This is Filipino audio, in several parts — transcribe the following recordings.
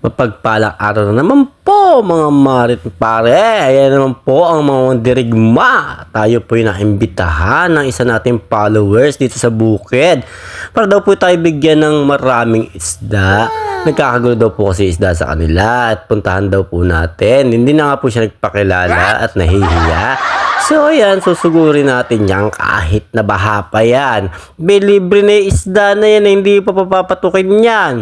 Mapagpalang araw na naman po mga marit pare. Ayan naman po ang mga dirigma. Tayo po yung naimbitahan ng isa nating followers dito sa bukid. Para daw po tayo bigyan ng maraming isda. Nagkakagulo daw po kasi isda sa kanila at puntahan daw po natin. Hindi na nga po siya nagpakilala at nahihiya. So ayan, susugurin natin yan kahit na baha pa yan. Libre na isda na yan, hindi pa papapatukin yan.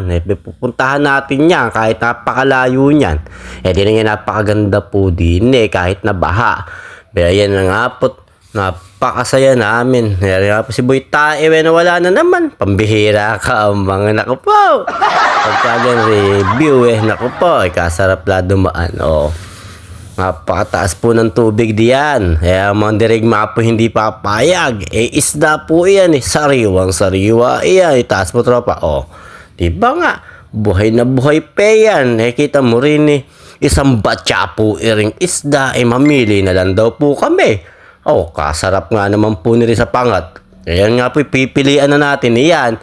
Pupuntahan natin yan kahit napakalayo yan. Di na nga napakaganda po din kahit na baha. Pero ayan na nga po, napakasaya namin. Ayan nga po si Boy Tae, na wala na naman. Pambihira ka ang mga naku po. Pagkagan review naku po, kasarap la dumaan. Napakataas po ng tubig diyan. Kaya mga dirigma po hindi papayag. Isda po yan Sariwang sariwa yan. Itaas mo tropa. Diba nga? Buhay na buhay pa yan. Kita mo rin isang batya po iring isda. Mamili na lang daw po kami. Kasarap nga naman po nila sa pangat. Kaya nga po pipilian na natin yan.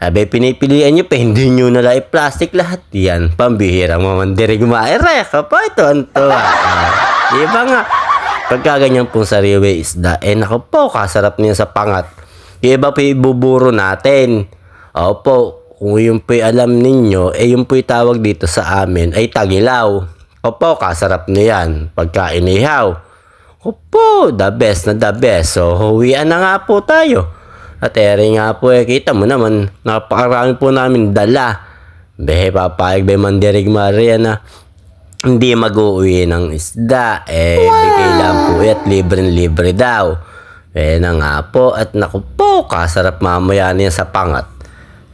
Pinipilian nyo pa, hindi nyo nala plastic lahat yan. Pambihirang mga dirigma. Reka pa ito, Anto. Diba nga? Pagka ganyan pong sariwe isda, naku po, kasarap niya sa pangat. Iba po ibuburo natin. Opo, kung yun po alam ninyo, yun po tawag dito sa amin ay tagilaw. Opo, kasarap niyan. Pagka inihaw. Opo, the best na the best. So, huwian na nga po tayo. At nga po kita mo naman, napakarami po namin dala. Papayag ba man dirigma riyan na hindi mag-uwi ng isda. Bigay lang po at libre daw. Na nga po, at naku po, kasarap mamaya niya sa pangat.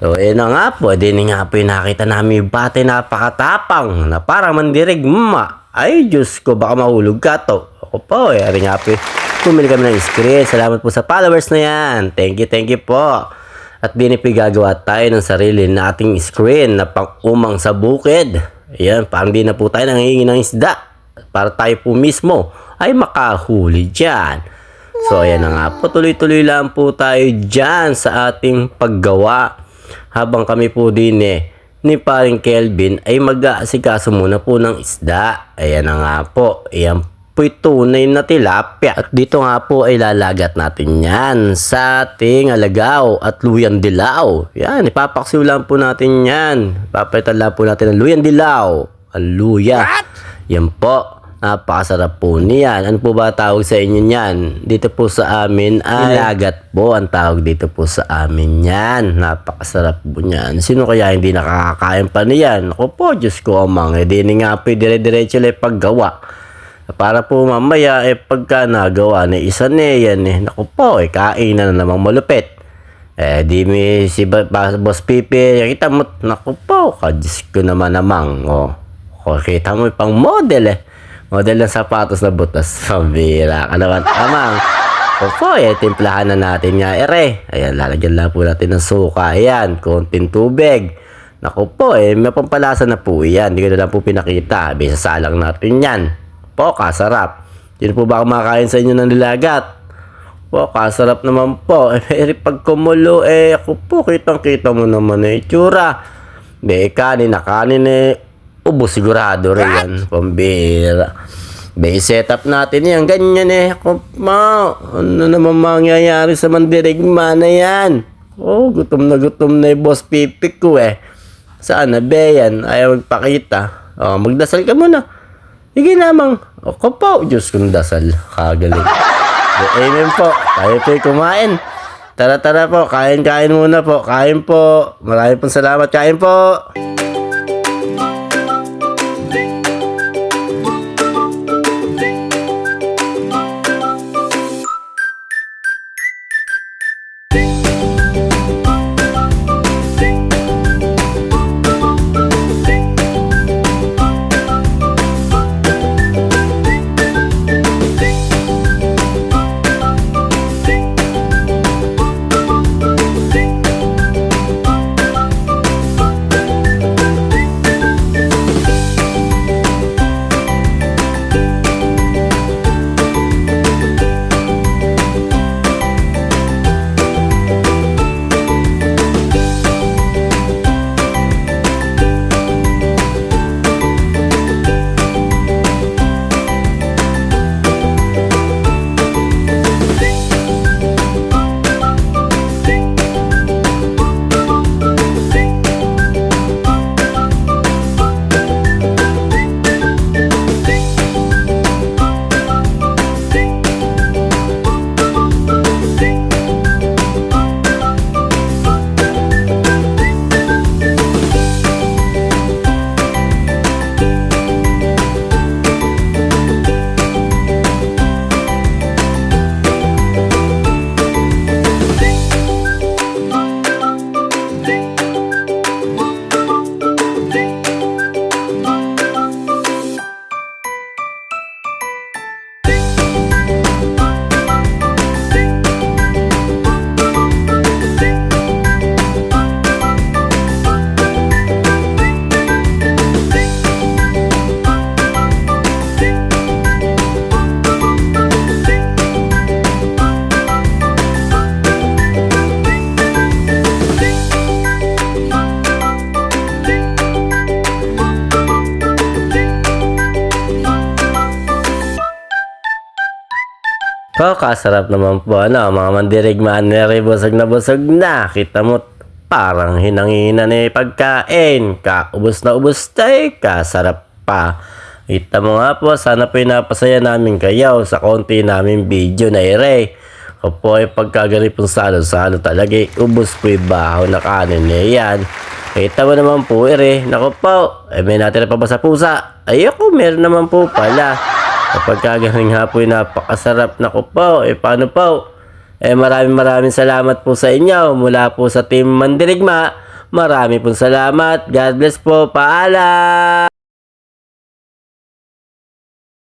So, na nga po, din nga po yung nakita namin yung bate napakatapang na parang mandirigma. Ay, Diyos ko, baka mahulog ka to. Ako po, nga po pumili kami ng screen. Salamat po sa followers na yan. Thank you po. At gagawa tayo ng sarili nating screen na pang-umang sa bukid. Ayan, parang di na po tayo nangihingi ng isda. Para tayo po mismo ay makahuli dyan. So, ayan na nga po. Tuloy-tuloy lang po tayo dyan sa ating paggawa. Habang kami po din ni paring Kelvin ay mag-aasikaso muna po ng isda. Ayan na nga po. Ayan po'y tunay na tilapia. At dito nga po ay lalagat natin yan sa ating alagaw at luyan dilaw. Yan, ipapaksiw lang po natin yan. Papalitan lang po natin ang luyan dilaw. Ang luya. Yan po. Napakasarap po niyan. Ano po ba tawag sa inyo yan? Dito po sa amin ay lagat po ang tawag dito po sa amin yan. Napakasarap po niyan. Sino kaya hindi nakakakain pa niyan? Ako po, Diyos ko amang. Di nga po dire-diretso lang paggawa. Para po mamaya pagka nagawa na isa yan naku po kain na namang malupit. Di mi si Boss Pipi kita mo naku po kadis ko naman kita mo pang model model ng sapatos na butas. Pambira ka naman amang. Opo, timplahan na natin nga ayan, lalagyan lang po natin ng suka. Ayan, konting tubig. Naku po may pampalasa na po yan. Hindi ko na lang po pinakita. Sasalang natin yan. Po, kasarap. Yun po ba kumakain sa inyo ng nilagat? Po, kasarap naman po. Pag kumulo, ako po, kitang-kita mo naman itsura. Kanin na kanin ubos sigurado rin yan. Pambira. Set-up natin yan. Ganyan Ako ma, ano naman mangyayari sa mandirigma na yan? Gutom na yung Boss Pipik ko Saan na yan? Ayaw magpakita. Magdasal ka muna. Sige namang, ako po, Diyos kong dasal, kagaling. Amen po, tayo po'y kumain. Tara po, kain muna po, kain po. Maraming pong salamat, kain po. Nako, kasarap naman po mga mandirigma nere, busog na. Kita mo, parang hinangina ni pagkain. Kaubos na ubos tayo, kasarap pa. Kita mo nga po, sana po napasaya namin kayo sa konti namin video na ere. Ako po ay pagkagani pong salo talaga, ubos po yung baho na kanin niya yan. Kita mo naman po ere, nako po, may natira pa ba sa pusa? Ayoko, meron naman po pala. Kapag kagaling nga po napakasarap na ko po. Paano po? Maraming salamat po sa inyo. Mula po sa Team Mandirigma. Maraming salamat. God bless po. Paalam!